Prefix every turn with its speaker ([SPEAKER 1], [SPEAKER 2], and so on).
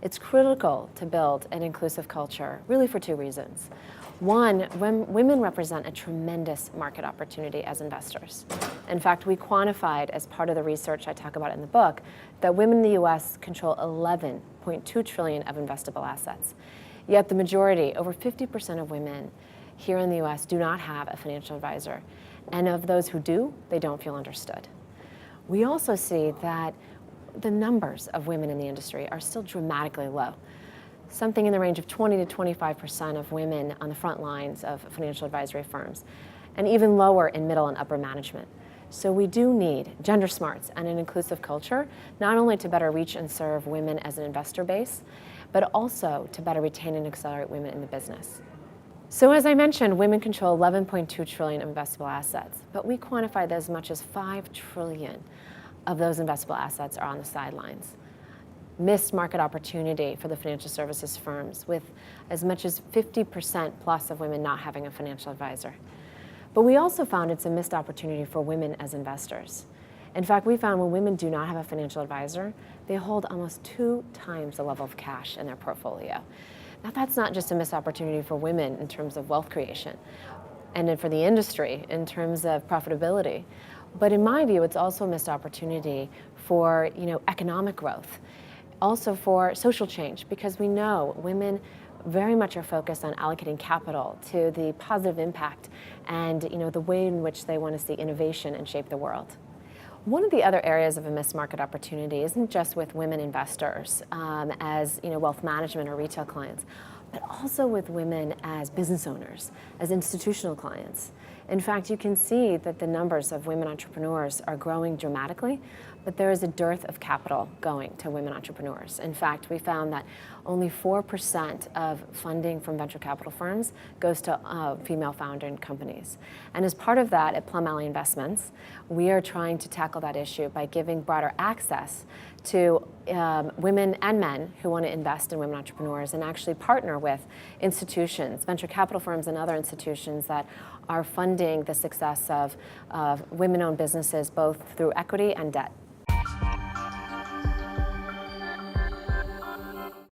[SPEAKER 1] It's critical to build an inclusive culture, really for two reasons. One, when women represent a tremendous market opportunity as investors. In fact, we quantified as part of the research I talk about in the book that women in the US control 11.2 trillion of investable assets. Yet the majority, over 50% of women here in the US do not have a financial advisor. And of those who do, they don't feel understood. We also see that the numbers of women in the industry are still dramatically low. Something in the range of 20 to 25% of women on the front lines of financial advisory firms, and even lower in middle and upper management. So we do need gender smarts and an inclusive culture, not only to better reach and serve women as an investor base, but also to better retain and accelerate women in the business. So as I mentioned, women control 11.2 trillion of investable assets, but we quantify that as much as 5 trillion of those investable assets are on the sidelines. Missed market opportunity for the financial services firms, with as much as 50% plus of women not having a financial advisor. But we also found it's a missed opportunity for women as investors. In fact, we found when women do not have a financial advisor, they hold almost 2 times the level of cash in their portfolio. Now, that's not just a missed opportunity for women in terms of wealth creation, and then for the industry in terms of profitability. But in my view, it's also a missed opportunity for economic growth, also for social change, because we know women very much are focused on allocating capital to the positive impact and the way in which they want to see innovation and shape the world. One of the other areas of a missed market opportunity isn't just with women investors as wealth management or retail clients, but also with women as business owners, as institutional clients. In fact, you can see that the numbers of women entrepreneurs are growing dramatically, but there is a dearth of capital going to women entrepreneurs. In fact, we found that only 4% of funding from venture capital firms goes to female founder companies. And as part of that, at Plum Alley Investments, we are trying to tackle that issue by giving broader access to women and men who want to invest in women entrepreneurs and actually partner with institutions, venture capital firms and other institutions that are funding the success of women-owned businesses both through equity and debt.